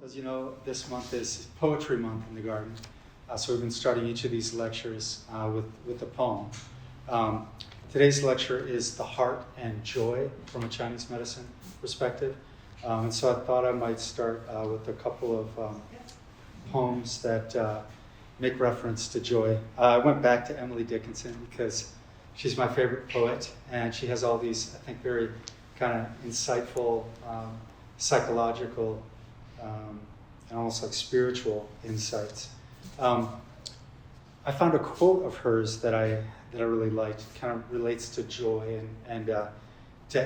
As you know, this month is Poetry Month in the Garden. So we've been starting each of these lectures with a poem. Today's lecture is The Heart and Joy from a Chinese medicine perspective. And so I thought I might start with a couple of poems that make reference to joy. I went back to Emily Dickinson because she's my favorite poet, and she has all these, I think, very kind of insightful, psychological, and almost like spiritual insights. I found a quote of hers that I really liked. It kind of relates to joy and to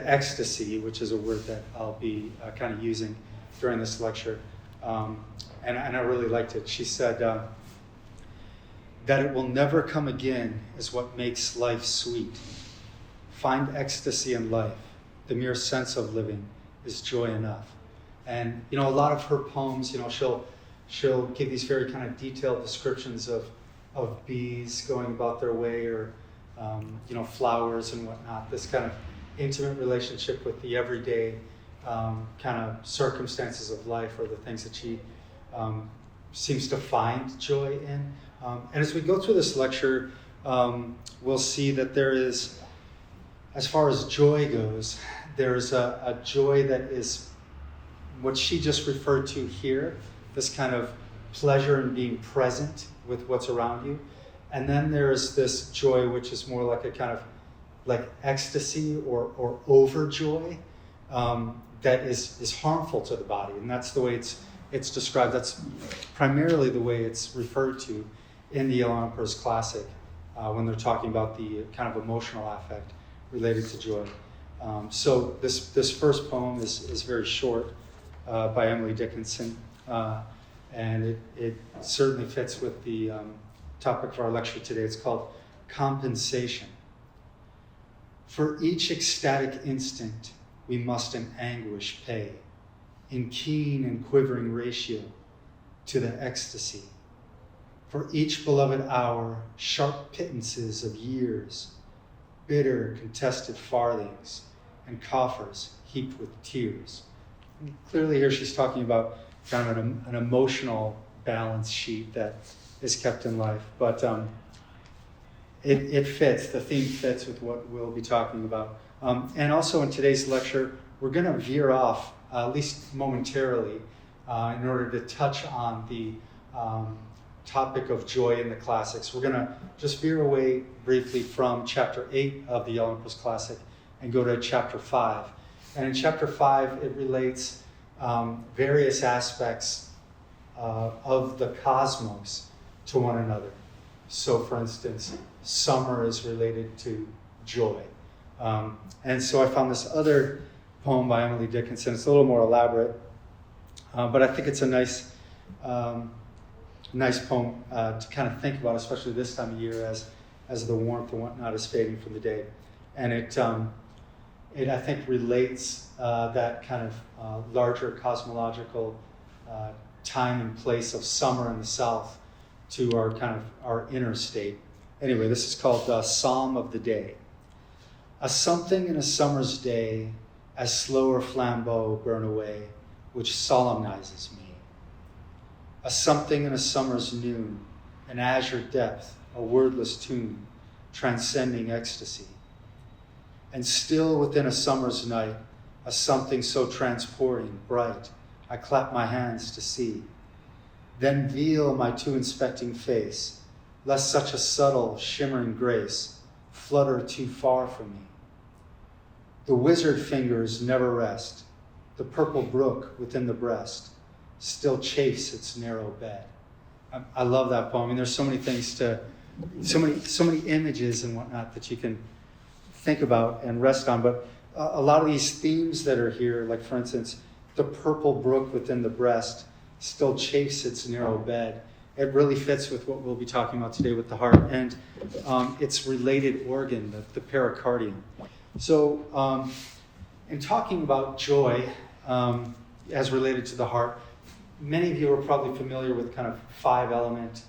ecstasy, which is a word that I'll be kind of using during this lecture. And I really liked it. She said, that it will never come again is what makes life sweet. Find ecstasy in life. The mere sense of living is joy enough. And, a lot of her poems, she'll give these very kind of detailed descriptions of bees going about their way or, flowers and whatnot. This kind of intimate relationship with the everyday kind of circumstances of life or the things that she seems to find joy in. And as we go through this lecture, we'll see that there is, as far as joy goes, there's a joy that is what she just referred to here, this kind of pleasure in being present with what's around you. And then there's this joy, which is more like a kind of like ecstasy or overjoy that is harmful to the body. And that's the way it's described. That's primarily the way it's referred to in the Yellow Emperor's Classic when they're talking about the kind of emotional affect related to joy. So this first poem is very short by Emily Dickinson, and it certainly fits with the topic for our lecture today. It's called Compensation. For each ecstatic instant we must in anguish pay, in keen and quivering ratio to the ecstasy. For each beloved hour, sharp pittances of years, bitter contested farthings, and coffers heaped with tears. And clearly here she's talking about kind of an emotional balance sheet that is kept in life. But it fits, the theme fits with what we'll be talking about. And also in today's lecture, we're going to veer off, at least momentarily, in order to touch on the topic of joy in the classics. We're going to just veer away briefly from chapter 8 of the Yellow Emperor's Classic and go to chapter 5. And in chapter 5, it relates various aspects of the cosmos to one another. So, for instance, summer is related to joy. And so I found this other poem by Emily Dickinson. It's a little more elaborate, but I think it's a nice poem to kind of think about, especially this time of year as the warmth and whatnot is fading from the day. And it I think relates that kind of larger cosmological time and place of summer in the south to our inner state. Anyway, this is called Psalm of the Day. A something in a summer's day, as slower flambeaux burn away, which solemnizes me. A something in a summer's noon, an azure depth, a wordless tune, transcending ecstasy. And still within a summer's night, a something so transporting, bright, I clap my hands to see. Then veil my too inspecting face, lest such a subtle, shimmering grace flutter too far from me. The wizard fingers never rest, the purple brook within the breast still chafes its narrow bed. I love that poem. I mean, there's so many things so many images and whatnot that you can think about and rest on. But a lot of these themes that are here, like for instance, the purple brook within the breast still chafes its narrow bed. It really fits with what we'll be talking about today with the heart and its related organ, the pericardium. So in talking about joy as related to the heart, many of you are probably familiar with kind of 5-element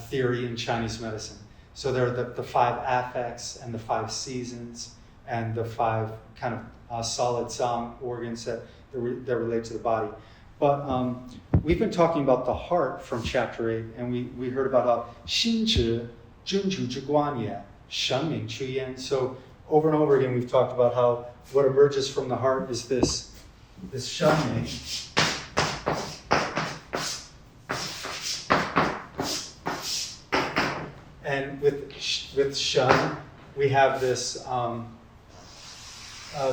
theory in Chinese medicine. So there are the 5 affects and the 5 seasons and the 5 kind of solid song organs that relate to the body. But we've been talking about the heart from chapter 8, and we heard about how 心之君主之光也，生命之源. So over and over again, we've talked about how what emerges from the heart is this shenming. And with shen, we have this.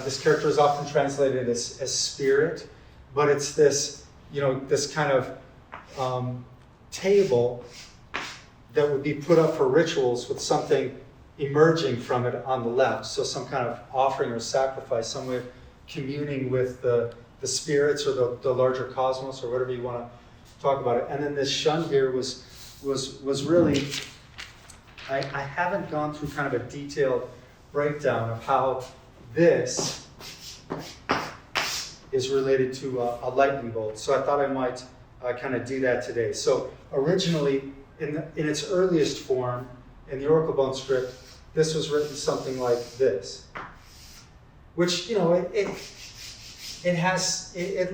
This character is often translated as spirit, but it's this, this kind of table that would be put up for rituals with something emerging from it on the left. So some kind of offering or sacrifice, some way of communing with the spirits or the larger cosmos or whatever you want to talk about it. And then this shun here was really, I haven't gone through kind of a detailed breakdown of how this is related to a lightning bolt. So I thought I might kind of do that today. So originally, in its earliest form, in the Oracle Bone script, this was written something like this, which, it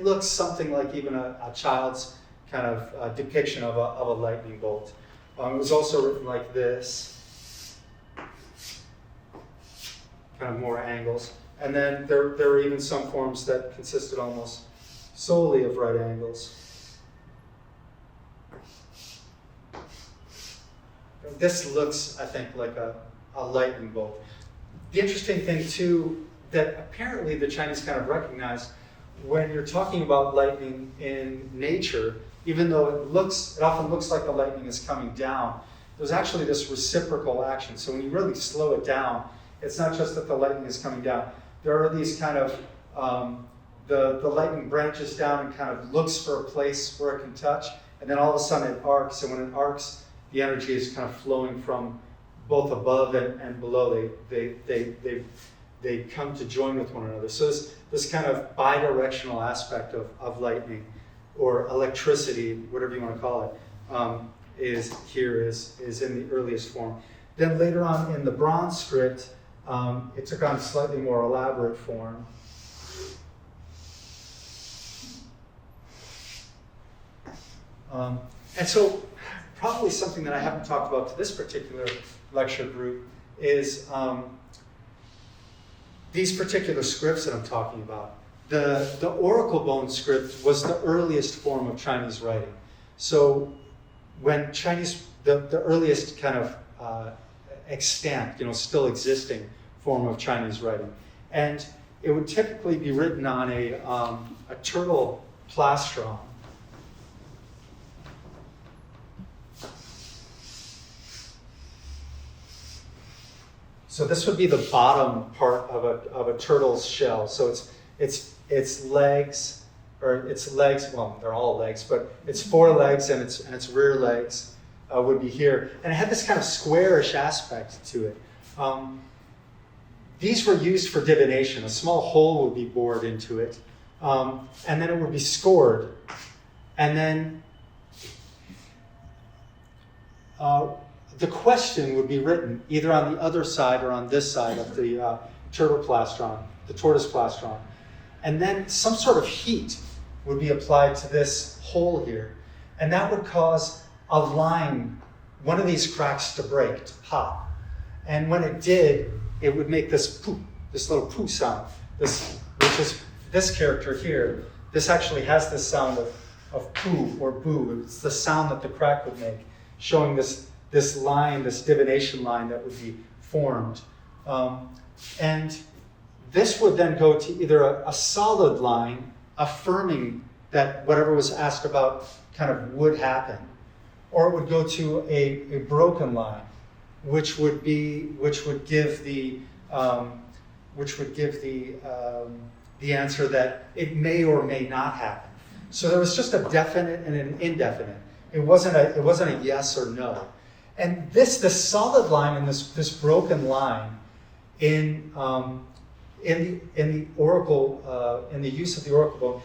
looks something like even a child's kind of depiction of a lightning bolt. It was also written like this, kind of more angles. And then there were even some forms that consisted almost solely of right angles. This looks, I think, like a lightning bolt. The interesting thing, too, that apparently the Chinese kind of recognized when you're talking about lightning in nature, even though it often looks like the lightning is coming down, there's actually this reciprocal action. So when you really slow it down, it's not just that the lightning is coming down. There are these kind of, the lightning branches down and kind of looks for a place where it can touch, and then all of a sudden it arcs, and when it arcs, the energy is kind of flowing from both above and below. They come to join with one another. So this kind of bidirectional aspect of lightning, or electricity, whatever you want to call it, is in the earliest form. Then later on in the bronze script, it took on a slightly more elaborate form. And so probably something that I haven't talked about to this particular lecture group is these particular scripts that I'm talking about. The Oracle Bone script was the earliest form of Chinese writing. So when the earliest kind of extant, still existing form of Chinese writing. And it would typically be written on a turtle plastron. So this would be the bottom part of a turtle's shell. So its legs, well, they're all legs, but its forelegs and its rear legs would be here. And it had this kind of squarish aspect to it. These were used for divination. A small hole would be bored into it, and then it would be scored. And then the question would be written either on the other side or on this side of the turtle plastron, the tortoise plastron. And then some sort of heat would be applied to this hole here. And that would cause a line, one of these cracks to break, to pop. And when it did, it would make this poo, this little poo sound. Which is this character here. This actually has this sound of poo or boo. It's the sound that the crack would make, showing this line, this divination line that would be formed. And this would then go to either a solid line affirming that whatever was asked about kind of would happen, or it would go to a broken line, which would give the answer that it may or may not happen. So there was just a definite and an indefinite. It wasn't a yes or no. And this solid line and this broken line in the oracle, in the use of the oracle bone,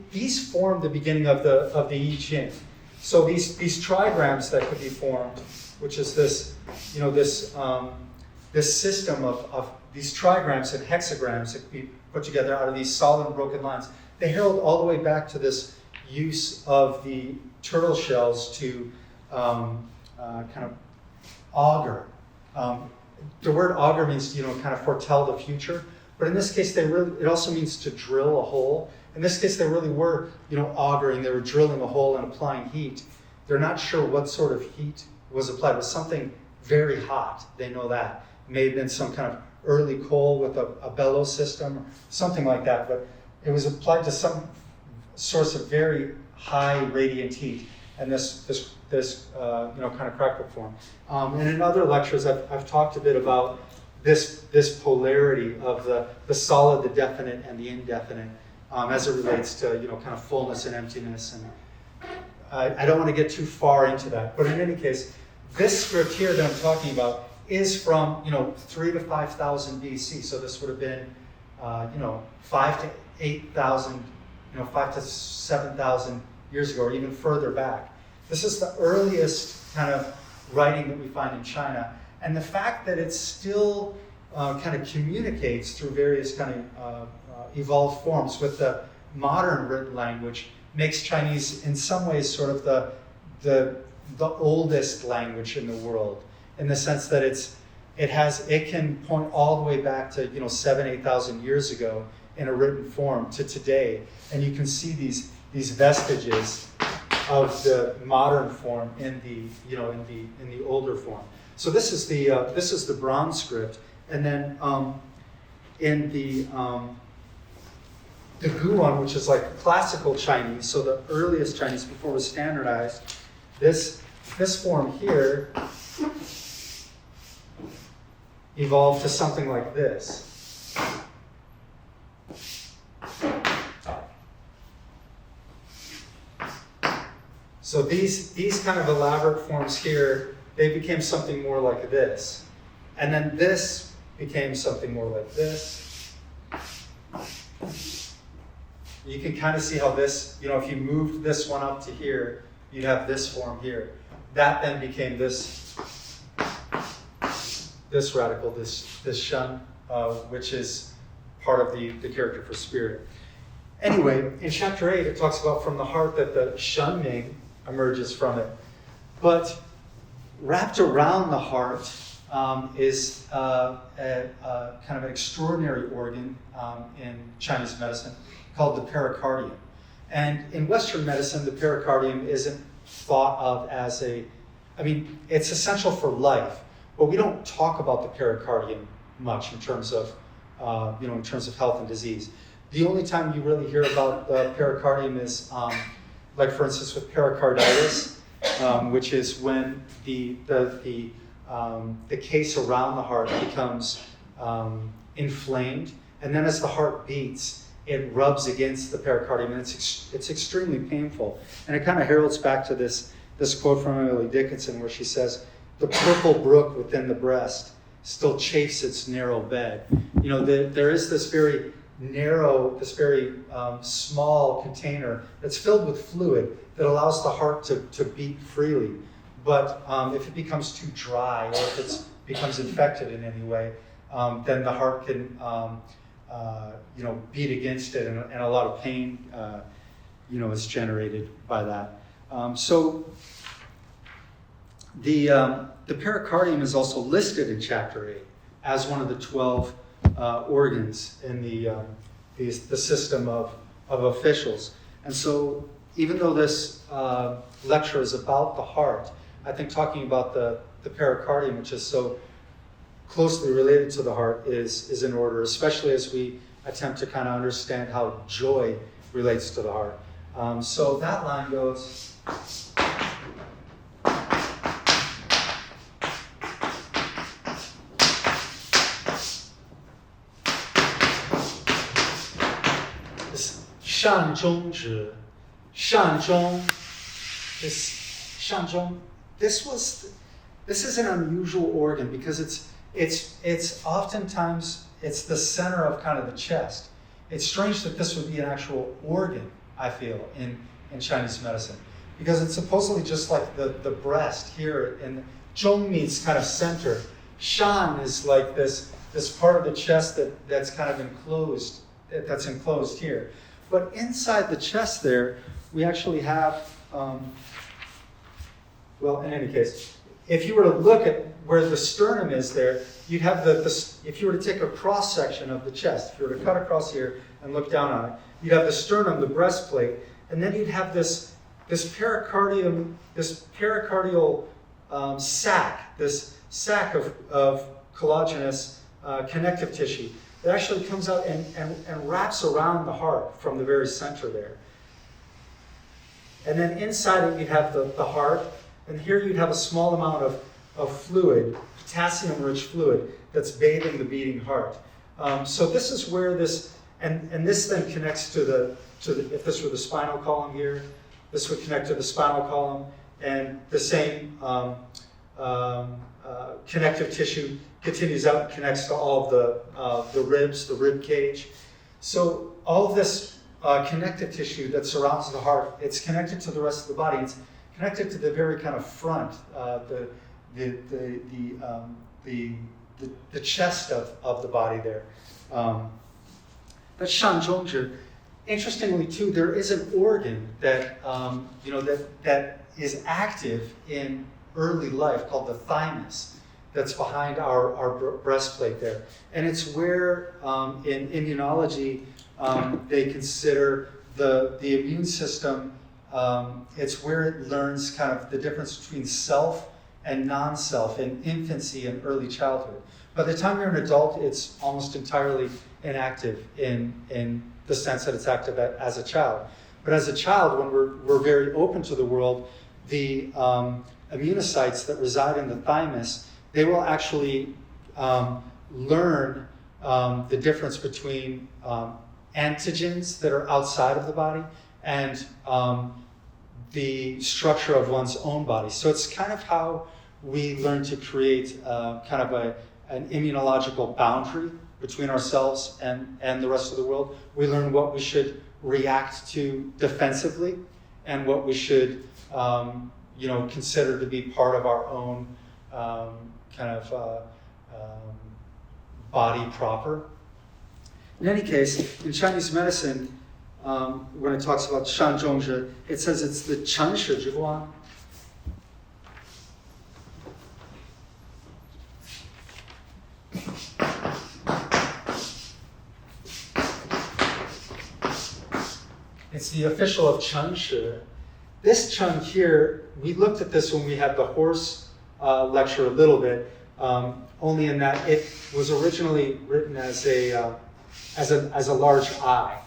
these form the beginning of the I Ching. So these trigrams that could be formed, which is this system of these trigrams and hexagrams that could be put together out of these solid and broken lines, they herald all the way back to this use of the turtle shells to kind of augur. The word augur means, kind of foretell the future. But in this case, it also means to drill a hole. In this case, they really were, auguring. They were drilling a hole and applying heat. They're not sure what sort of heat was applied. It was something very hot. They know that. It may have been some kind of early coal with a bellows system, something like that. But it was applied to some source of very high radiant heat, and this kind of crackle form. And in other lectures, I've talked a bit about this polarity of the solid, the definite, and the indefinite, as it relates to kind of fullness and emptiness. And I don't want to get too far into that, but in any case, this script here that I'm talking about is from 3 to 5,000 BC. So this would have been 5 to 8,000, 5 to 7,000 years ago, or even further back. This is the earliest kind of writing that we find in China, and the fact that it still kind of communicates through various kind of evolved forms with the modern written language makes Chinese in some ways sort of the oldest language in the world, in the sense that it can point all the way back to 7,000-8,000 years ago in a written form to today, and you can see these vestiges of the modern form in the older form. So this is the bronze script, and then in the Guan, which is like classical Chinese, so the earliest Chinese before it was standardized, this form here evolved to something like this. So these kind of elaborate forms here, they became something more like this. And then this became something more like this. You can kind of see how this, if you moved this one up to here, you'd have this form here. That then became this radical, this shun, which is part of the character for spirit. Anyway, in chapter 8, it talks about from the heart that the shunming emerges from it. But wrapped around the heart is a kind of an extraordinary organ in Chinese medicine called the pericardium. And in Western medicine, the pericardium isn't thought of as it's essential for life, but we don't talk about the pericardium much in terms of health and disease. The only time you really hear about the pericardium is, like for instance, with pericarditis, which is when the case around the heart becomes inflamed, and then as the heart beats, it rubs against the pericardium, and it's extremely painful. And it kind of heralds back to this quote from Emily Dickinson, where she says, "The purple brook within the breast still chafes its narrow bed." There is this very narrow, this very small container that's filled with fluid that allows the heart to beat freely. But if it becomes too dry, or if it becomes infected in any way, then the heart can beat against it, and a lot of pain is generated by that. So the pericardium is also listed in chapter 8 as one of the 12 organs in the system of officials. And so even though this lecture is about the heart, I think talking about the pericardium, which is so closely related to the heart, is in order, especially as we attempt to kind of understand how joy relates to the heart. So that line goes... Shan Zhong Zhi. Shan Zhong. This Shan Zhong. This is an unusual organ because it's oftentimes it's the center of kind of the chest. It's strange that this would be an actual organ, I feel, in Chinese medicine, because it's supposedly just like the breast here, and Zhong means kind of center. Shan is like this part of the chest that's kind of enclosed, that's enclosed here. But inside the chest there, we actually have, well, in any case, if you were to look at where the sternum is there, you'd have if you were to take a cross section of the chest, if you were to cut across here and look down on it, you'd have the sternum, the breastplate, and then you'd have this pericardial sac, this sac of collagenous connective tissue that actually comes out and wraps around the heart from the very center there. And then inside it, you'd have the heart, and here you'd have a small amount of fluid, potassium-rich fluid, that's bathing the beating heart. So this is where this, and this then connects to the, if this were the spinal column here, this would connect to the spinal column, and the same connective tissue continues out and connects to all of the ribs, the rib cage. So all of this connective tissue that surrounds the heart, it's connected to the rest of the body. It's connected to the very kind of front, the chest of the body there. That's 上中指. Interestingly, too, there is an organ that that is active in early life called the thymus. That's behind our breastplate there, and it's where in immunology they consider the immune system. It's where it learns kind of the difference between self and non-self in infancy and early childhood. By the time you're an adult, it's almost entirely inactive in the sense that it's active as a child. But as a child, when we're very open to the world, the immunocytes that reside in the thymus, they will actually learn the difference between antigens that are outside of the body and the structure of one's own body. So it's kind of how we learn to create kind of an immunological boundary between ourselves and the rest of the world. We learn what we should react to defensively and what we should consider to be part of our own body proper. In any case, in Chinese medicine, when it talks about 上中指, it says it's the 诚实之光. It's the official of 诚实. This Cheng here, we looked at this when we had the horse lecture a little bit, only in that it was originally written as a large I.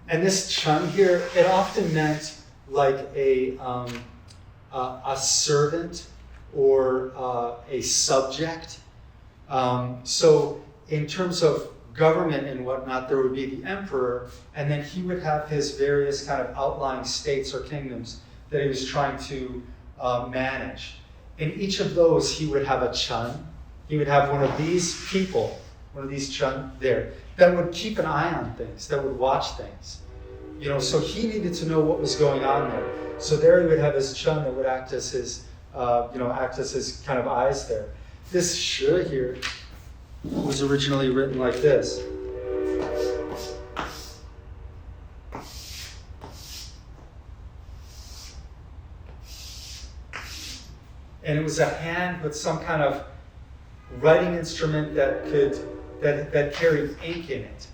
And this Cheng here, it often meant like a servant or a subject. So in terms of government and whatnot, there would be the emperor, and then he would have his various kind of outlying states or kingdoms that he was trying to manage. In each of those, he would have a Chen. He would have one of these people, one of these Chen there, that would keep an eye on things, that would watch things. So he needed to know what was going on there. So there he would have his Chen that would act as his kind of eyes there. This Shi here was originally written like this. And it was a hand with some kind of writing instrument that carried ink in it.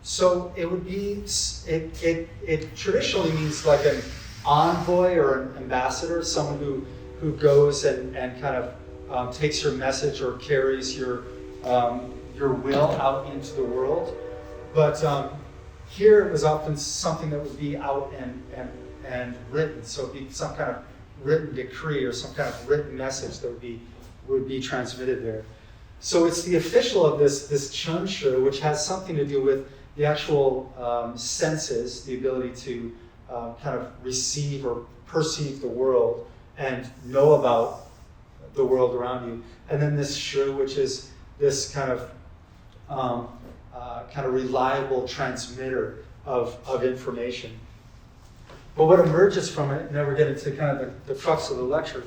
So it would be, it traditionally means like an envoy or an ambassador, someone who goes and kind of takes your message or carries your will out into the world. But here it was often something that would be out and written. So it'd be some kind of written decree or some kind of written message that would be transmitted there. So it's the official of this Chen Shi, which has something to do with the actual senses, the ability to kind of receive or perceive the world and know about the world around you. And then this Shi, which is this kind of reliable transmitter of information. But what emerges from it, and then we're getting to kind of the crux of the lecture,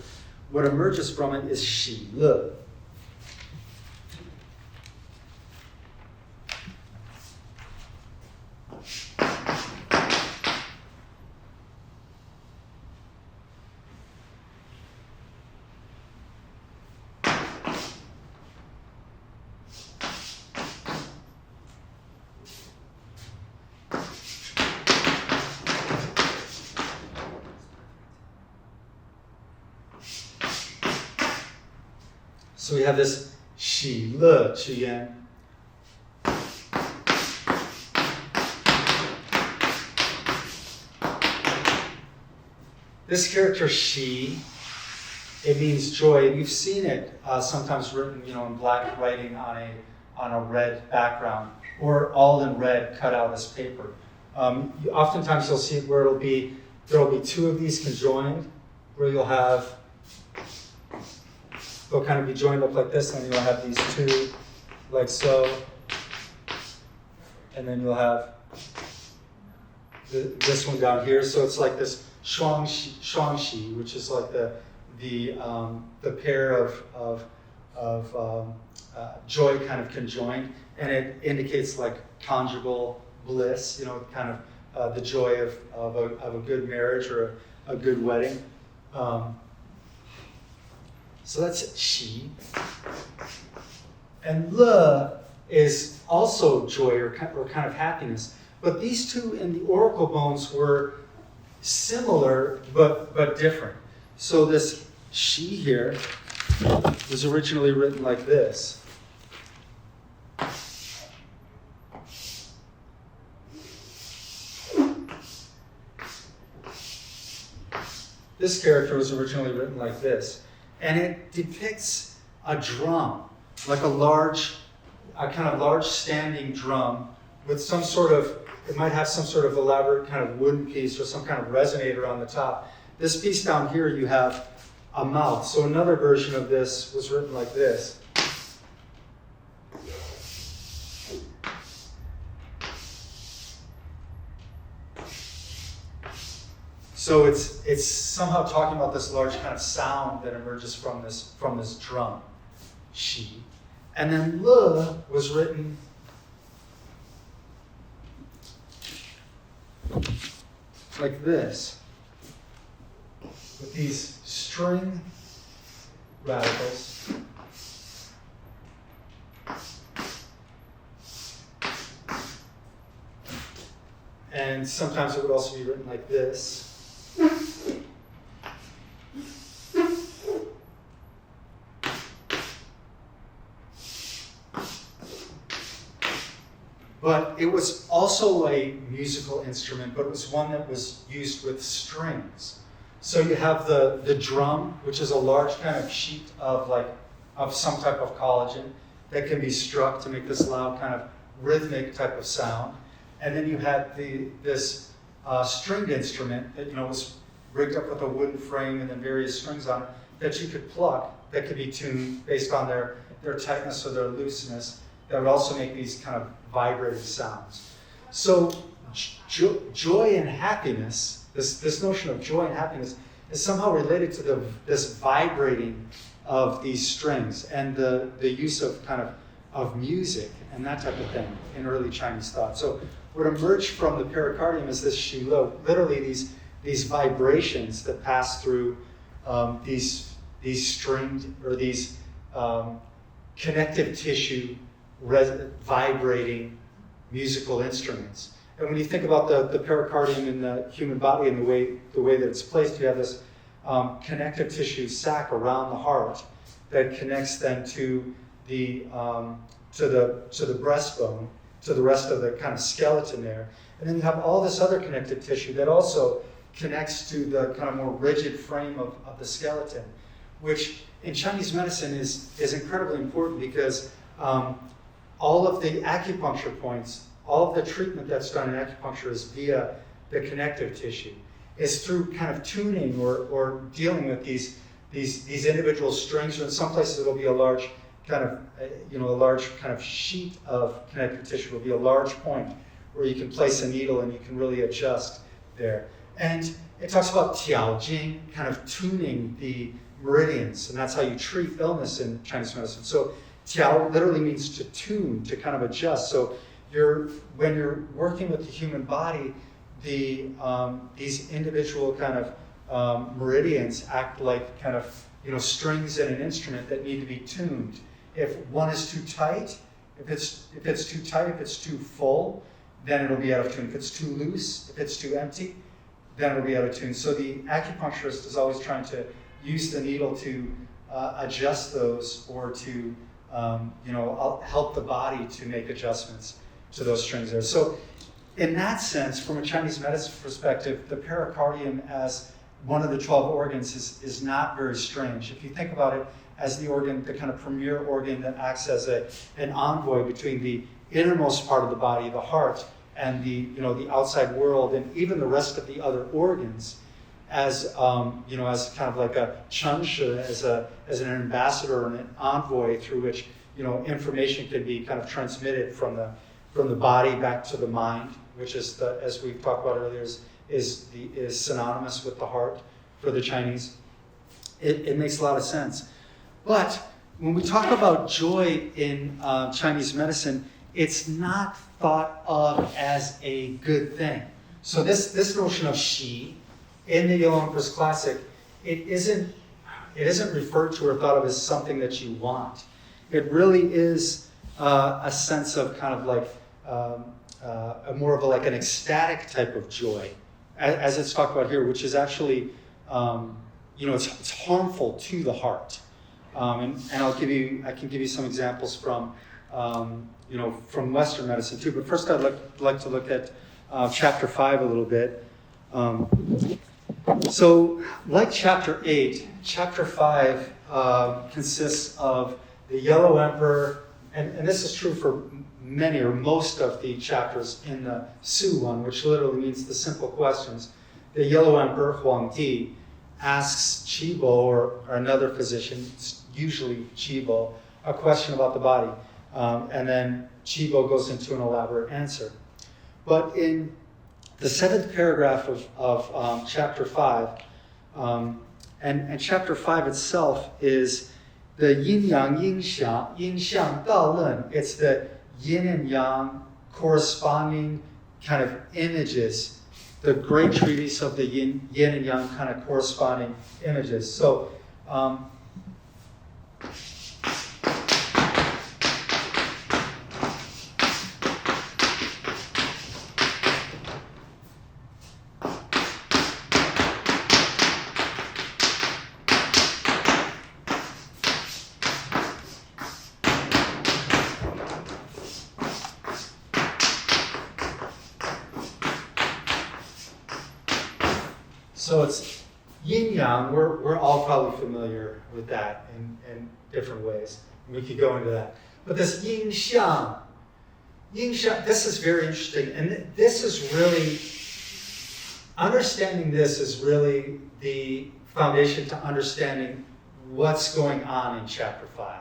what emerges from it is 喜乐. So we have this 喜乐之言. This character 喜, it means joy. You've seen it sometimes written, in black writing on a red background, or all in red cut out as paper. Oftentimes you'll see it where there'll be two of these conjoined, where they'll kind of be joined up like this, and then you'll have these two like so, and then you'll have this one down here. So it's like this 双喜, which is like the pair of joy kind of conjoined, and it indicates like conjugal bliss, kind of the joy of a good marriage or a good wedding. So that's 喜. And 乐 is also joy or kind of happiness. But these two in the oracle bones were similar but different. So this 喜 here was originally written like this. This character was originally written like this. And it depicts a drum, like a kind of large standing drum with some sort of, it might have some sort of elaborate kind of wooden piece or some kind of resonator on the top. This piece down here, you have a mouth. So another version of this was written like this. So it's somehow talking about this large kind of sound that emerges from this drum, 喜. And then 乐 was written like this, with these string radicals. And sometimes it would also be written like this. But it was also a musical instrument, but it was one that was used with strings. So you have the drum, which is a large kind of sheet of some type of collagen that can be struck to make this loud kind of rhythmic type of sound. And then you had this stringed instrument that was rigged up with a wooden frame and then various strings on it that you could pluck, that could be tuned based on their tightness or their looseness, that would also make these kind of vibrating sounds. So joy and happiness, this notion of joy and happiness, is somehow related to this vibrating of these strings and the use of of music and that type of thing in early Chinese thought. So what emerged from the pericardium is this 喜乐, literally these vibrations that pass through these stringed or these connective tissue vibrating musical instruments. And when you think about the pericardium in the human body and the way that it's placed, you have this connective tissue sac around the heart that connects then to the breastbone, to the rest of the kind of skeleton there. And then you have all this other connective tissue that also connects to the kind of more rigid frame of the skeleton, which in Chinese medicine is incredibly important because all of the acupuncture points, all of the treatment that's done in acupuncture is via the connective tissue. Is through kind of tuning or dealing with these individual strings, or in some places it'll be a large kind of sheet of connective tissue. It'll be a large point where you can place a needle and you can really adjust there. And it talks about 调经, kind of tuning the meridians, and that's how you treat illness in Chinese medicine. So 调 literally means to tune, to kind of adjust. So when you're working with the human body, these individual kind of meridians act like kind of strings in an instrument that need to be tuned. If one is too tight, if it's too full, then it'll be out of tune. If it's too loose, if it's too empty, then it'll be out of tune. So the acupuncturist is always trying to use the needle to adjust those or to help the body to make adjustments to those strings there. So in that sense, from a Chinese medicine perspective, the pericardium as one of the 12 organs is not very strange. If you think about it as the organ, the kind of premier organ that acts as an envoy between the innermost part of the body, the heart, and the outside world, and even the rest of the other organs, as as kind of like a chunshi, as an ambassador or an envoy through which information can be kind of transmitted from the body back to the mind, which is as we've talked about earlier, is synonymous with the heart for the Chinese. It makes a lot of sense. But when we talk about joy in Chinese medicine, it's not thought of as a good thing. So this notion of xi in the Yellow Emperor's Classic, it isn't referred to or thought of as something that you want. It really is a sense of kind of like more of an ecstatic type of joy, as it's talked about here, which is actually it's harmful to the heart. And I can give you some examples from Western medicine too. But first, I'd like to look at chapter 5 a little bit. So, like chapter 8, chapter 5 consists of the Yellow Emperor, and this is true for many or most of the chapters in the Su one, which literally means the simple questions. The Yellow Emperor, Huang Ti, asks Qi Bo or another physician, usually Qi Bo, a question about the body. And then Qi Bo goes into an elaborate answer. But in the 7th paragraph of chapter 5, and chapter 5 itself is the yin yang yin xiang dao len. It's the yin and yang corresponding kind of images, the great treatise of the yin and yang kind of corresponding images. So So it's yin yang. We're all probably familiar with that in different ways. We could go into that. But this yin xiang, this is very interesting, and this is really understanding. This is really the foundation to understanding what's going on in chapter 5,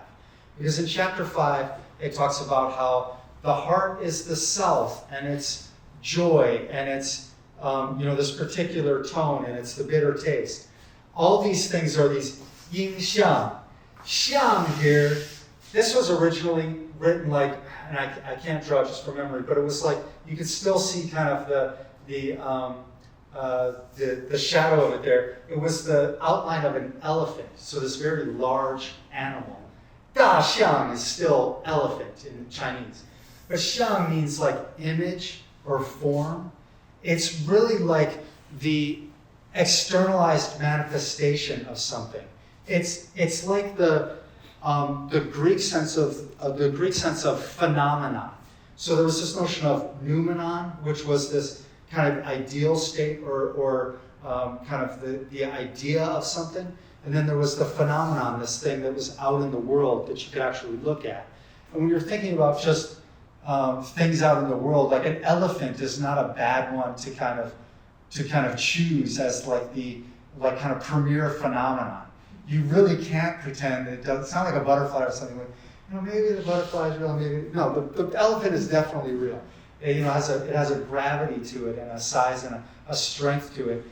because in chapter 5 it talks about how the heart is the self, and it's joy, and it's this particular tone, and it's the bitter taste. All these things are these yin xiang. Xiang here, this was originally written like, and I can't draw just from memory, but it was like you could still see kind of the shadow of it there. It was the outline of an elephant, so this very large animal. Da xiang is still elephant in Chinese, but xiang means like image or form. It's really like the externalized manifestation of something. It's like the Greek sense of phenomenon. So there was this notion of noumenon, which was this kind of ideal state or kind of the idea of something, and then there was the phenomenon, this thing that was out in the world that you could actually look at. And when you're thinking about just things out in the world, like an elephant is not a bad one to kind of choose as like kind of premier phenomenon. You really can't pretend it doesn't sound like a butterfly or something like, maybe the butterfly is real, maybe no. The elephant is definitely real. It has a gravity to it and a size and a strength to it.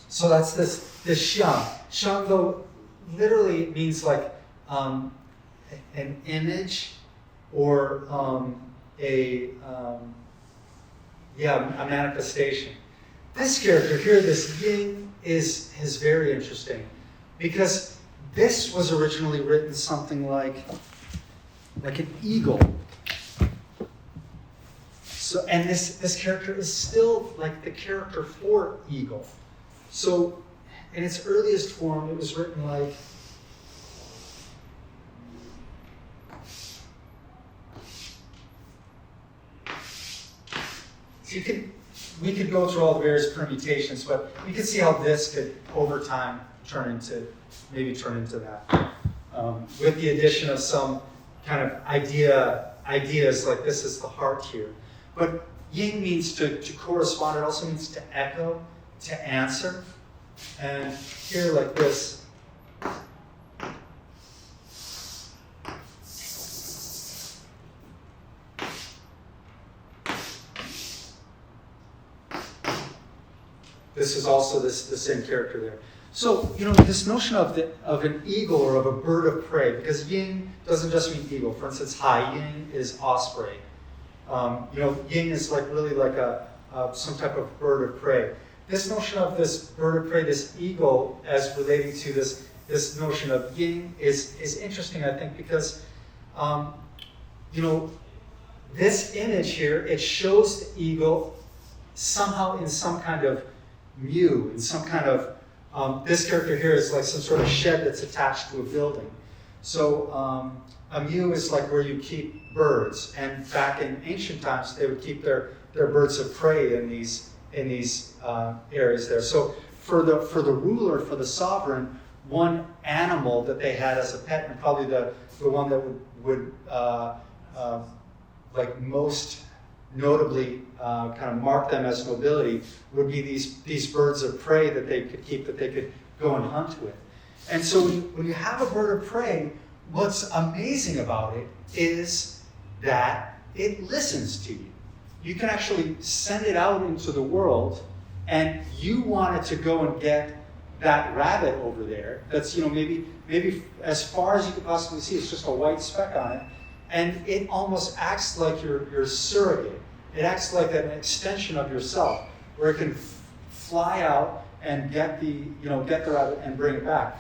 So that's this xiang. Xiang though literally means like an image. Or a manifestation. This character here, this yin, is very interesting because this was originally written something like an eagle. So, and this character is still like the character for eagle. So, in its earliest form, it was written like we could go through all the various permutations, but you can see how this could, over time, turn into that. With the addition of some kind of ideas like this is the heart here. But yin means to correspond. It also means to echo, to answer. And here like this, this is also the same character there. So, this notion of an eagle or of a bird of prey, because yin doesn't just mean eagle. For instance, hai yin is osprey. Yin is really like some type of bird of prey. This notion of this bird of prey, this eagle, as relating to this notion of yin is interesting, I think, because this image here, it shows the eagle somehow in some kind of mew, in some kind of this character here is like some sort of shed that's attached to a building. So a mew is like where you keep birds, and back in ancient times they would keep their birds of prey in these areas there. So for the ruler, for the sovereign, one animal that they had as a pet, and probably the one that would like most notably kind of mark them as nobility, would be these birds of prey that they could keep, that they could go and hunt with. And so when you have a bird of prey, what's amazing about it is that it listens to you. You can actually send it out into the world, and you want it to go and get that rabbit over there that's maybe as far as you could possibly see, it's just a white speck on it, and it almost acts like your surrogate. It acts like an extension of yourself, where it can fly out and get the rabbit and bring it back.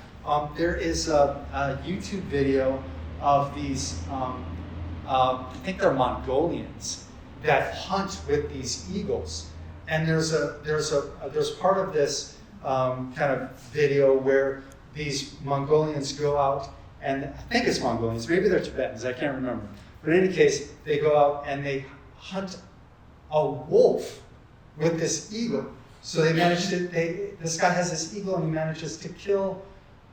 There is a YouTube video of these, I think they're Mongolians, that hunt with these eagles. And there's part of this kind of video where these Mongolians go out, and I think it's Mongolians, maybe they're Tibetans, I can't remember. But in any case, they go out and they hunt a wolf with this eagle. So this guy has this eagle, and he manages to kill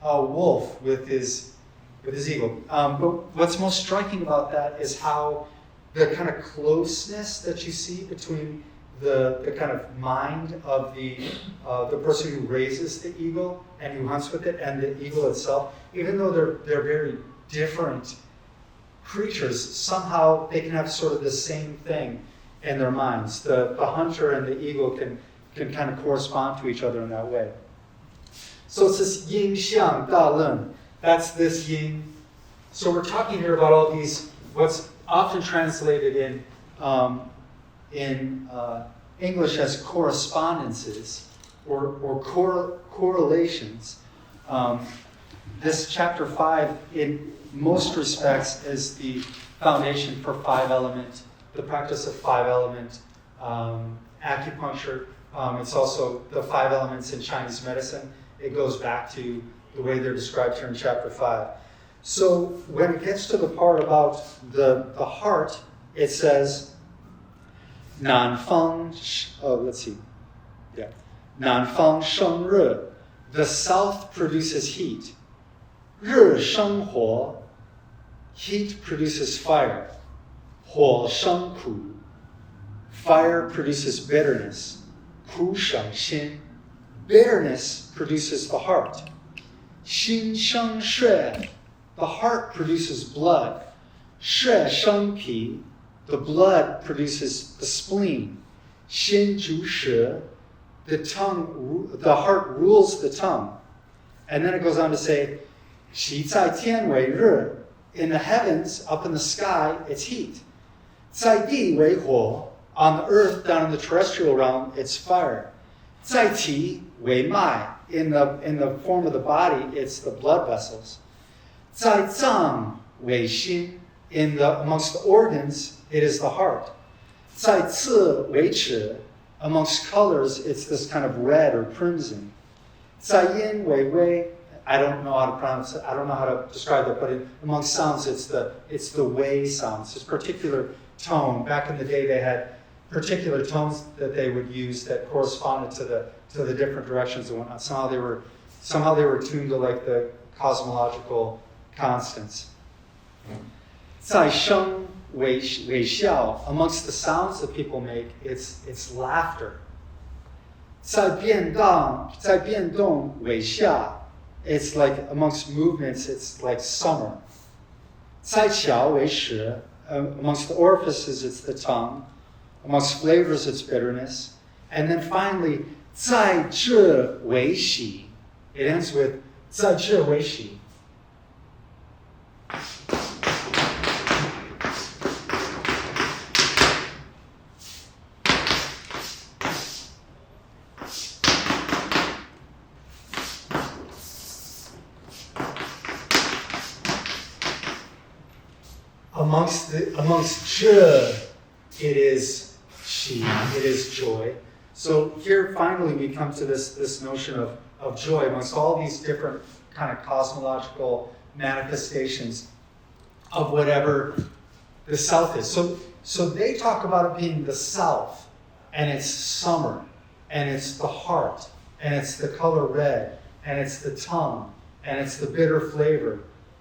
a wolf with his eagle. But what's most striking about that is how the kind of closeness that you see between the kind of mind of the person who raises the eagle and who hunts with it, and the eagle itself, even though they're very different creatures, somehow they can have sort of the same thing in their minds. The hunter and the eagle can kind of correspond to each other in that way. So it says yin xiang da len. That's this yin. So we're talking here about all these, what's often translated in English as correspondences or correlations. This chapter 5, in most respects, is the foundation for the practice of 5-element acupuncture. It's also the 5 elements in Chinese medicine. It goes back to the way they're described here in chapter 5. So when it gets to the part about the heart, it says, Nan Feng Sheng Re. The south produces heat. Re Sheng Huo. Heat produces fire. Huo Sheng Ku. Fire produces bitterness. Ku Sheng Xin. Bitterness produces the heart. Xin Sheng Shui. The heart produces blood. Shui Sheng Pi. The blood produces the spleen. Xin Zhu Shi. The heart rules the tongue. And then it goes on to say, Qi Zai Tian Wei Ri. In the heavens, up in the sky, it's heat. Zai Di Wei Huo. On the earth, down in the terrestrial realm, it's fire. Zai Qi Wei Mai. In the form of the body, it's the blood vessels. Zai Zang Wei Xin. Amongst the organs, it is the heart. Zai Ci Wei Chi. Amongst colors, it's this kind of red or crimson. Zai Yin Wei Wei. I don't know how to pronounce it. I don't know how to describe it, but amongst sounds, it's the Wei sounds. This particular tone. Back in the day, they had particular tones that they would use that corresponded to the different directions and whatnot. Somehow they were tuned to like the cosmological constants. 在声微笑, amongst the sounds that people make, it's laughter. 在变动微笑, it's like amongst movements, it's like summer. 在巧为实, amongst the orifices, it's the tongue. Amongst flavors, it's bitterness. And then finally, 在这为喜, it ends with 在这为喜. Amongst 这, it is she, it is joy. So here finally we come to this notion of joy amongst all these different kind of cosmological manifestations of whatever the self is. So they talk about it being the self, and it's summer, and it's the heart, and it's the color red, and it's the tongue, and it's the bitter flavor,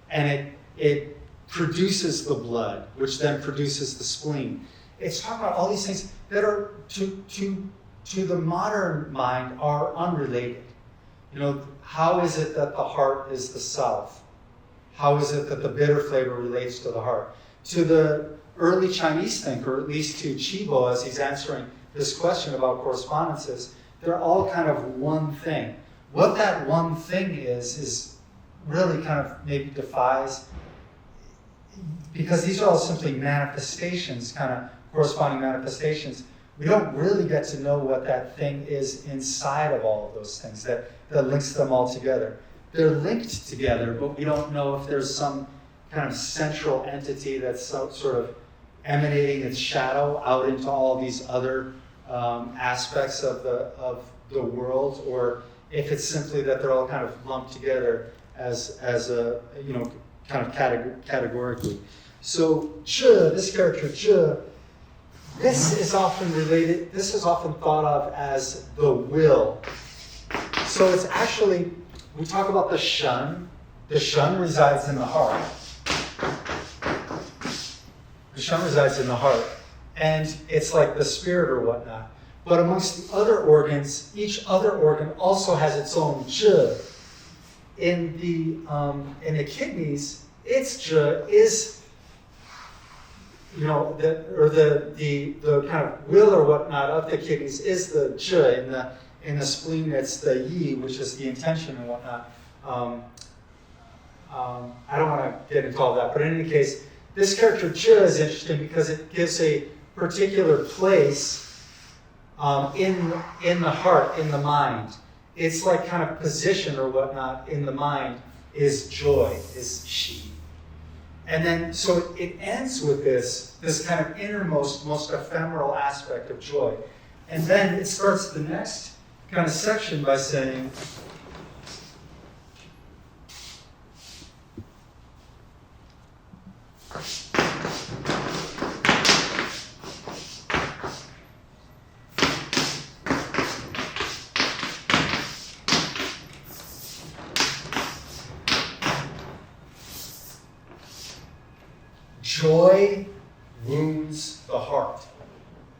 and it produces the blood, which then produces the spleen. It's talking about all these things that are to the modern mind are unrelated. You know, how is it that the heart is the self? How is it that the bitter flavor relates to the heart? To the early Chinese thinker, at least to Chibo, as he's answering this question about correspondences, they're all kind of one thing. What that one thing is really kind of maybe defies, because these are all simply manifestations, kind of corresponding manifestations. We don't really get to know what that thing is inside of all of those things that links them all together. They're linked together, but we don't know if there's some kind of central entity that's sort of emanating its shadow out into all these other aspects of the world, or if it's simply that they're all kind of lumped together as a, you know, kind of categorically. So 这, this character 这, this is often thought of as the will. So it's actually, we talk about the shen. The shen resides in the heart. The shen resides in the heart. And it's like the spirit or whatnot. But amongst the other organs, each other organ also has its own zhe. In the kidneys, its zhe is, you know, the kind of will or whatnot of the kidneys is the zhe. In the spleen, it's the yi, which is the intention and whatnot. I don't want to get into all that, but in any case, this character zhe is interesting because it gives a particular place in the heart, in the mind. It's like kind of position or whatnot in the mind is joy, is shi. And then, so it ends with this kind of innermost, most ephemeral aspect of joy. And then it starts the next kind of section by saying, joy wounds the heart.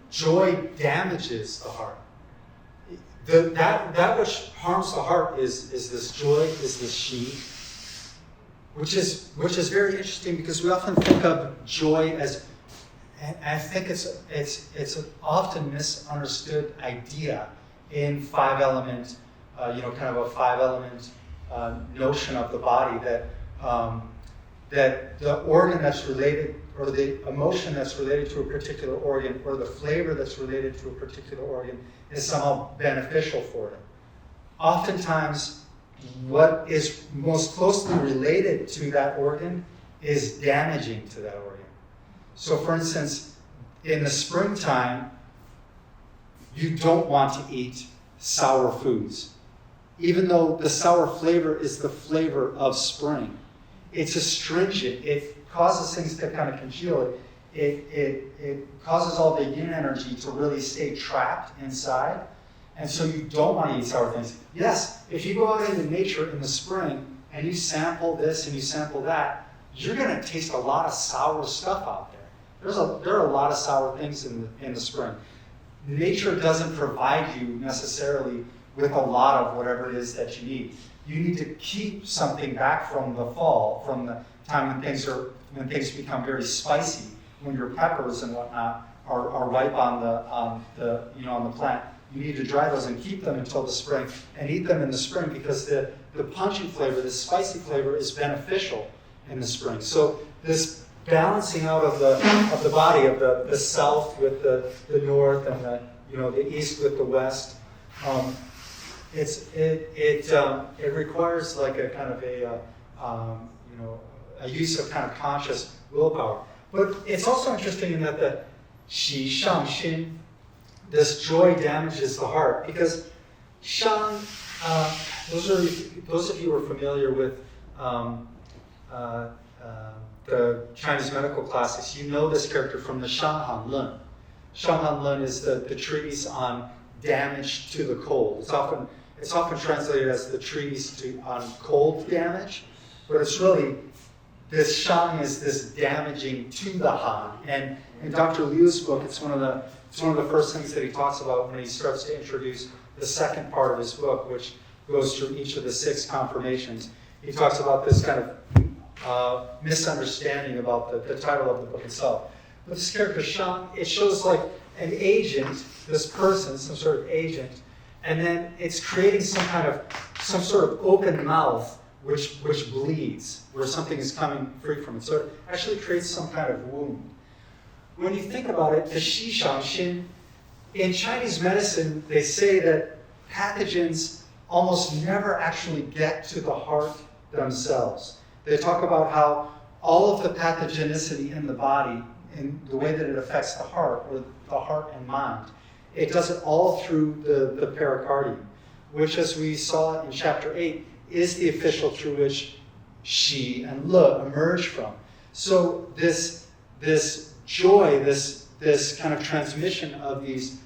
Joy damages the heart. That which harms the heart is this joy, is this shi, which is very interesting because we often think of joy as, and I think it's an often misunderstood idea in five-element, kind of a five-element notion of the body that the organ that's related, or the emotion that's related to a particular organ, or the flavor that's related to a particular organ is somehow beneficial for it. Oftentimes, what is most closely related to that organ is damaging to that organ. So for instance, in the springtime, you don't want to eat sour foods, even though the sour flavor is the flavor of spring. It's astringent. It causes things to kind of congeal. it causes all the yin energy to really stay trapped inside. And so you don't want to eat sour things. Yes, if you go out into nature in the spring and you sample this and you sample that, you're going to taste a lot of sour stuff out there. There are a lot of sour things in the spring. Nature doesn't provide you necessarily with a lot of whatever it is that you need. You need to keep something back from the fall, from the time when things become very spicy, when your peppers and whatnot are ripe on the plant. You need to dry those and keep them until the spring, and eat them in the spring because the pungent flavor, the spicy flavor, is beneficial in the spring. So this balancing out of the body, of the south with the north, and the east with the west, it requires like a kind of a use of kind of conscious willpower. But it's also interesting in that the xi shang xin, this joy damages the heart, because shang, those of you who are familiar with the Chinese medical classics, you know this character from the Shanghan Lun. Shanghan Lun is the treatise on damage to the cold. It's often translated as the treatise on cold damage, but it's really, this Shang is this damaging to the Han. And in Dr. Liu's book, it's one of the first things that he talks about when he starts to introduce the second part of his book, which goes through each of the 6 confirmations. He talks about this kind of misunderstanding about the title of the book itself. But this character, Shang, it shows like an agent, this person, some sort of agent, and then it's creating some sort of open mouth which bleeds, where something is coming free from it. So it actually creates some kind of wound. When you think about it, the Xi Shang Xin, in Chinese medicine, they say that pathogens almost never actually get to the heart themselves. They talk about how all of the pathogenicity in the body, in the way that it affects the heart, or the heart and mind, it does it all through the pericardium, which, as we saw in chapter 8, is the official through which Xi and Le emerge from. So this joy, this kind of transmission of these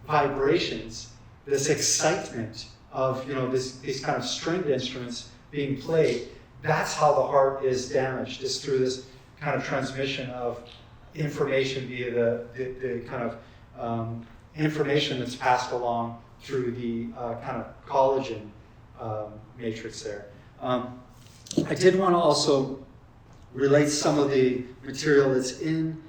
vibrations, this excitement of these kind of stringed instruments being played, that's how the heart is damaged, is through this kind of transmission of information via the kind of information that's passed along through the kind of collagen matrix there. I did want to also relate some of the material that's in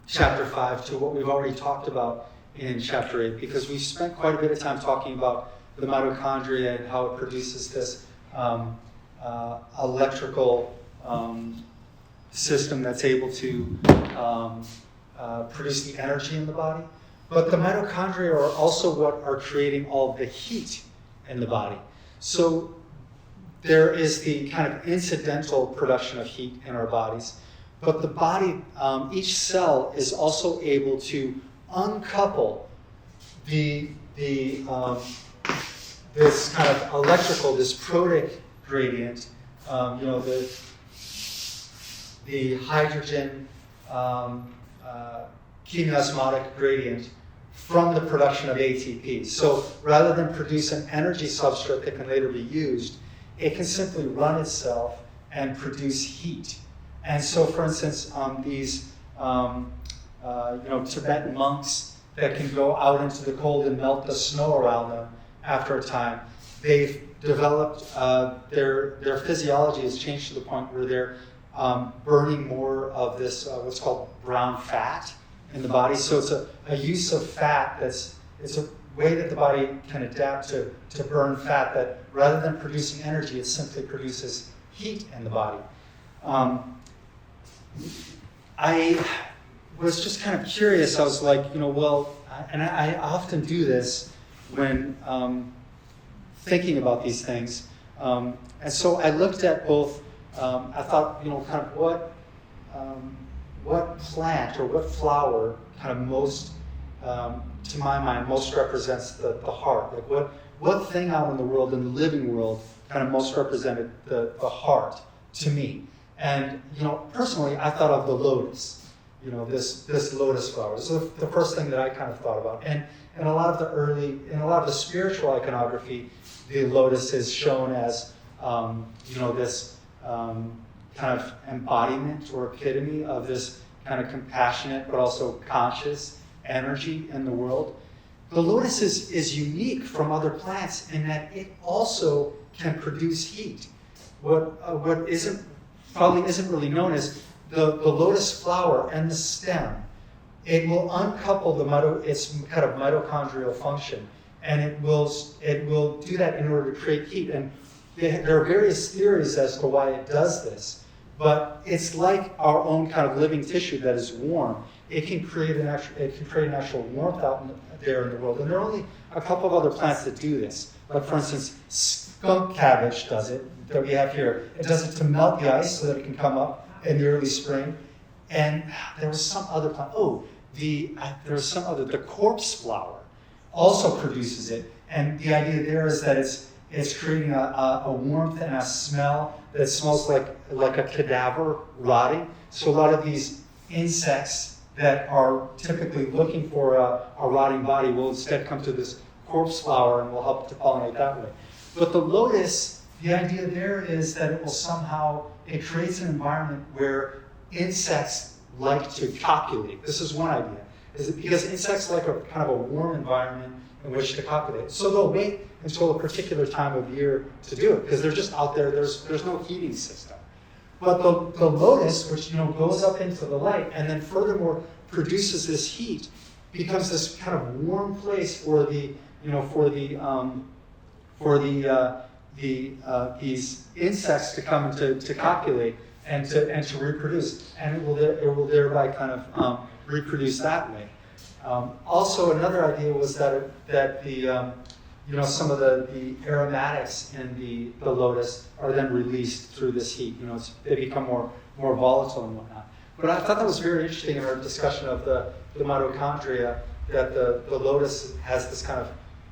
chapter 5 to what we've already talked about in chapter 8, because we spent quite a bit of time talking about the mitochondria and how it produces this electrical system that's able to produce the energy in the body. But the mitochondria are also what are creating all the heat in the body. So there is the kind of incidental production of heat in our bodies, but the body, each cell is also able to uncouple this kind of electrical, this protic gradient, the hydrogen chemiosmotic gradient from the production of ATP. So rather than produce an energy substrate that can later be used, it can simply run itself and produce heat. And so, for instance, these Tibetan monks that can go out into the cold and melt the snow around them after a time, they've developed, their physiology has changed to the point where they're burning more of this, what's called brown fat in the body. So it's a use of fat it's a way that the body can adapt to burn fat that rather than producing energy, it simply produces heat in the body. I was just kind of curious. I was like, and I often do this when thinking about these things. And so I looked at both, I thought, kind of what plant or what flower kind of most, to my mind, most represents the heart. Like what thing out in the world, in the living world, kind of most represented the heart to me. And personally, I thought of the lotus. This lotus flower. This is the first thing that I kind of thought about. And in a lot of the spiritual iconography, the lotus is shown as this kind of embodiment or epitome of this kind of compassionate but also conscious energy in the world. The lotus is unique from other plants in that it also can produce heat. What probably isn't really known is the lotus flower and the stem. It will uncouple its kind of mitochondrial function, and it will do that in order to create heat. And there are various theories as to why it does this, but it's like our own kind of living tissue that is warm. It can create an actual warmth out there in the world, and there are only a couple of other plants that do this. Like for instance, skunk cabbage does it, that we have here. It does it to melt the ice so that it can come up in the early spring. And there was some other plant. The corpse flower also produces it. And the idea there is that it's creating a warmth and a smell that smells like a cadaver rotting. So a lot of these insects that are typically looking for a rotting body will instead come to this corpse flower and will help to pollinate that way. But the lotus, the idea there is that it creates an environment where insects like to copulate. This is one idea. Is it because insects like a kind of a warm environment in which to copulate. So they'll wait until a particular time of year to do it because they're just out there. There's no heating system. But the lotus, which goes up into the light and then furthermore produces this heat, becomes this kind of warm place for these insects to come to copulate and to reproduce, and it will thereby kind of reproduce that way. Also, another idea was that some of the aromatics in the lotus are then released through this heat. They become more volatile and whatnot. But I thought that was very interesting in our discussion of the mitochondria, that the lotus has this kind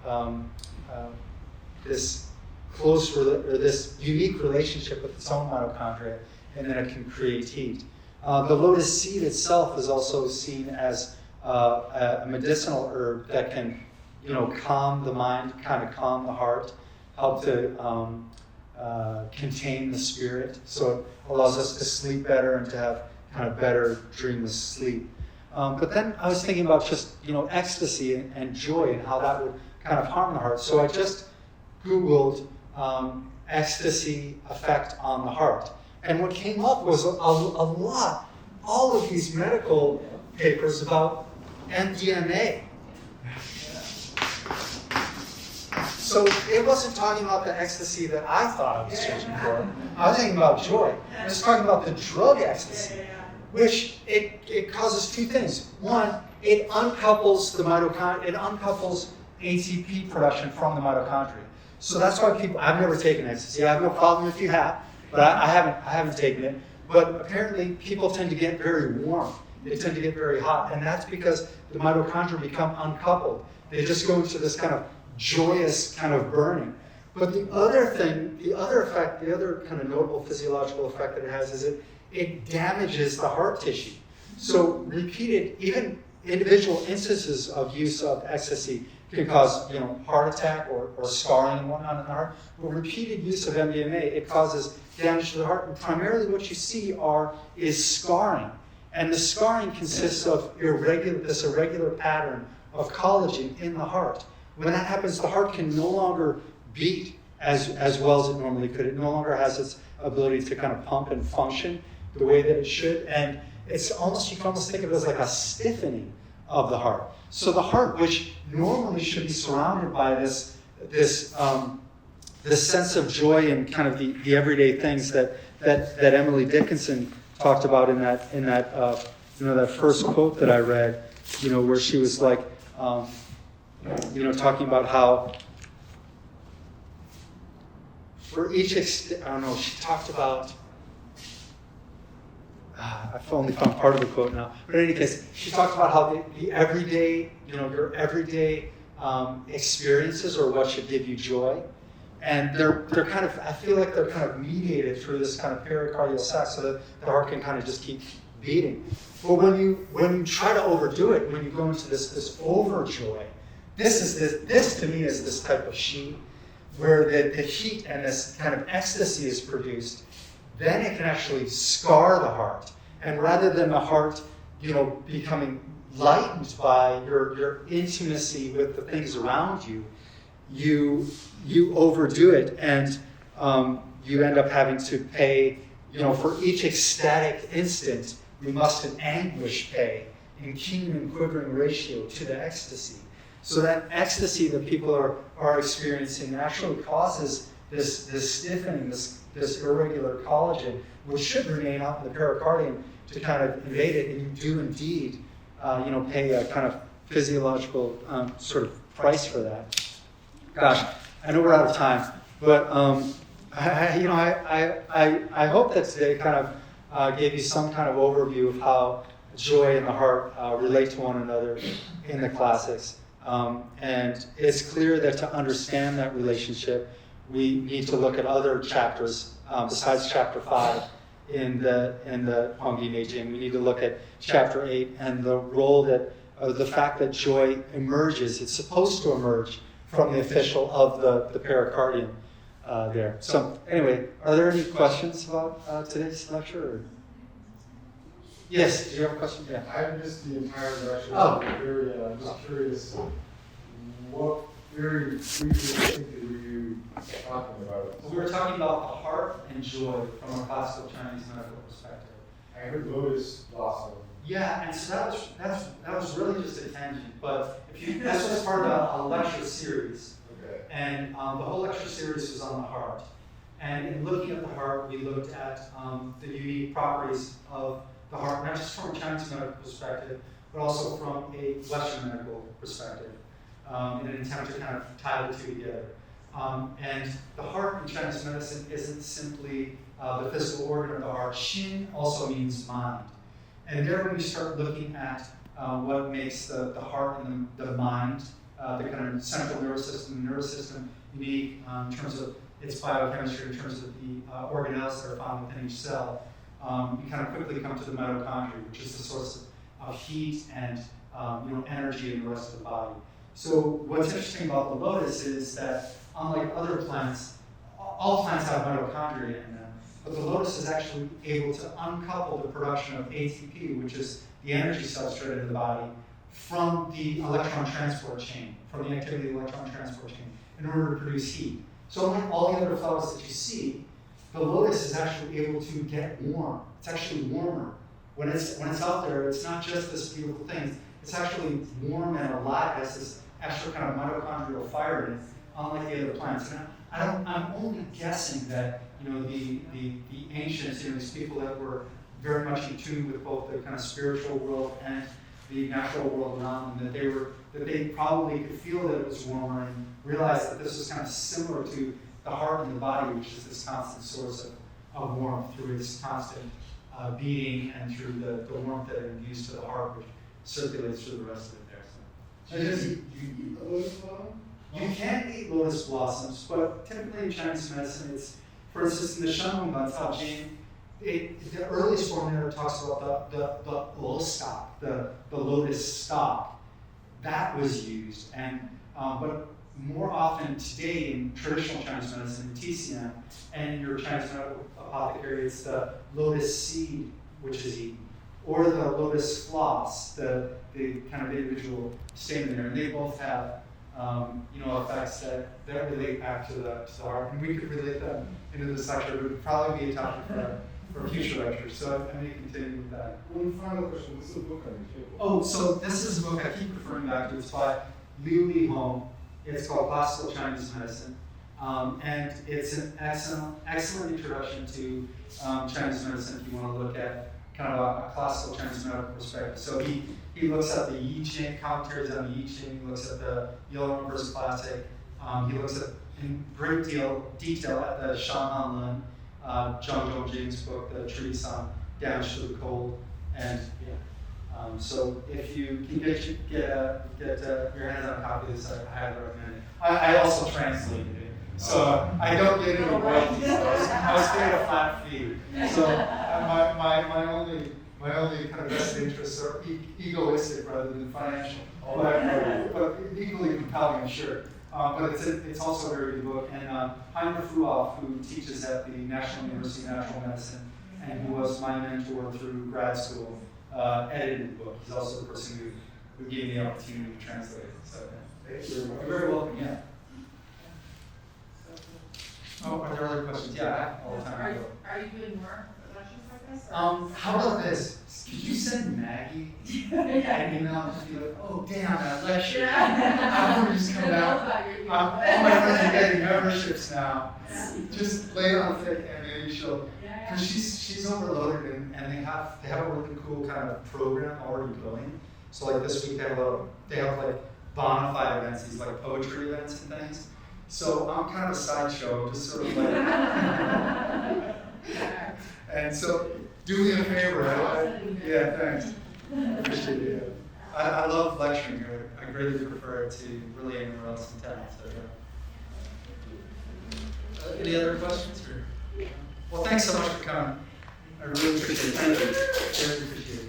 of this close or this unique relationship with its own mitochondria, and then it can create heat. The lotus seed itself is also seen as a medicinal herb that can, calm the mind, kind of calm the heart, help to contain the spirit. So it allows us to sleep better and to have kind of better dreamless sleep. But then I was thinking about just, ecstasy and joy and how that would kind of harm the heart. So I just Googled ecstasy effect on the heart. And what came up was all of these medical papers about MDMA. So it wasn't talking about the ecstasy that I thought I was searching for. I was thinking about joy. It was talking about the drug ecstasy, which it causes two things. One, it uncouples the mitochondria. It uncouples ATP production from the mitochondria. So that's why I've never taken ecstasy. I have no problem if you have, but I haven't taken it. But apparently people tend to get very warm. They tend to get very hot, and that's because the mitochondria become uncoupled. They just go into this kind of joyous kind of burning. But the other kind of notable physiological effect that it has is it damages the heart tissue. So repeated, even individual instances of use of ecstasy can cause, heart attack or scarring and whatnot in the heart. But repeated use of MDMA, it causes damage to the heart. And primarily what you see is scarring. And the scarring consists of this irregular pattern of collagen in the heart. When that happens, the heart can no longer beat as well as it normally could. It no longer has its ability to kind of pump and function the way that it should. And you can almost think of it as like a stiffening of the heart. So the heart, which normally should be surrounded by this sense of joy and kind of the everyday things that Emily Dickinson talked about in that that first quote that I read, where she was like, talking about how for each she talked about. I've only found part of the quote now. But in any case, she talked about how the everyday, your everyday experiences are what should give you joy. and they're kind of, I feel like they're kind of mediated through this kind of pericardial sac so that the heart can kind of just keep beating. But when you try to overdo it, when you go into this overjoy, this to me is this type of sheet where the heat and this kind of ecstasy is produced. Then it can actually scar the heart, and rather than the heart, becoming lightened by your intimacy with the things around you, you overdo it, and you end up having to pay, for each ecstatic instant, you must in anguish pay in keen and quivering ratio to the ecstasy. So that ecstasy that people are experiencing actually causes this stiffening, this irregular collagen, which should remain out in the pericardium to kind of invade it, and you do indeed, pay a kind of physiological sort of price for that. Gosh, I know we're out of time, but I hope that today kind of gave you some kind of overview of how joy and the heart relate to one another in the classics. And it's clear that to understand that relationship, we need to look at other chapters besides chapter 5 in the Hongyi Neijing. We need to look at chapter 8 and the role that the fact that joy emerges. It's supposed to emerge from the official of the pericardium there. So anyway, are there any questions about today's lecture? Or? Yes, do you have a question? Yeah. I missed the entire lecture. I'm just curious, what very briefly were you talking about? We were talking about the heart and joy from a classical Chinese medical perspective. I heard lotus blossom. Yeah, and so that was really just a tangent. But this was part of a lecture series, Okay. and the whole lecture series was on the heart. And in looking at the heart, we looked at the unique properties of the heart, not just from a Chinese medical perspective, but also from a Western medical perspective, in an attempt to kind of tie the two together. And the heart in Chinese medicine isn't simply the physical organ of the heart. Xin also means mind. And there when we start looking at what makes the heart and the mind, the kind of central nervous system unique in terms of its biochemistry, in terms of the organelles that are found within each cell, you kind of quickly come to the mitochondria, which is the source of heat and energy in the rest of the body. So what's interesting about the lotus is that unlike other plants, all plants have mitochondria in them, but the lotus is actually able to uncouple the production of ATP, which is the energy substrate of the body, from the electron transport chain, from the activity of the electron transport chain, in order to produce heat. So unlike all the other flowers that you see, the lotus is actually able to get warm. It's actually warmer. When it's out there, it's not just this beautiful thing. It's actually warm and alive. It has this extra kind of mitochondrial fire in it, unlike the other plants. And I'm only guessing that the ancients, these people that were very much in tune with both the kind of spiritual world and the natural world around them, that they probably could feel that it was warmer and realize that this was kind of similar to the heart and the body, which is this constant source of warmth through its constant beating and through the warmth that it imbues to the heart, which circulates through the rest of it there. So You eat the lotus blossom? you can eat lotus blossoms, but typically in Chinese medicine, it's, for instance, in the Shenhong Ban Cao Jing, the earliest form there talks about the stalk, the lotus stalk. That was used, and but more often today in traditional Chinese medicine, in TCM, and in your Chinese medical apothecary, it's the lotus seed which is eaten, or the lotus floss, the kind of individual stamen there, and they both have effects that relate back to the heart, and we could relate them into this lecture. It would probably be a topic for a future lecture, so I may continue with that. One final question. This is a book on your table. Oh, so this is a book I keep referring back to. It's by Liu Li Hong. It's called Classical Chinese Medicine, and it's an excellent introduction to Chinese medicine if you want to look at kind of a classical Chinese medical perspective. So he looks at the Yi Ching, commentaries on the Yi Ching, he looks at the Yellow Emperor's Classic, he looks at in great detail at the Shan Han Lun, Zhang Zhongjing's book, the treatise on damage to the cold, and so if you can get your hands on a copy of this, I highly recommend it. I also translated it, So I don't get any royalties. I was paid a flat fee. So my only kind of best interests are egoistic rather than financial, but equally compelling, I'm sure. But it's also a very good book. And Heinrich Fruoff, who teaches at the National University of Natural Medicine, and who was my mentor through grad school, edited the book. He's also the person who gave me the opportunity to translate it. So you're very welcome. Yeah. Oh, are there other questions? Yeah, all the time. Are you doing more lectures like this? How about this? Could you send Maggie an email and just be like, oh, damn, that lecture. I want to just come back. All my friends are getting memberships now. Just lay it on thick and maybe she'll, because she's overloaded and they have a really cool kind of program already going. So like this week they have like bona fide events, these like poetry events and things. So I'm kind of a sideshow, just sort of like, and so do me a favor. Yeah, thanks. I appreciate it. I love lecturing. I greatly prefer it to really anywhere else in town. So, any other questions? Well, thanks so much for coming. I really appreciate it. Thank you. Really appreciate it.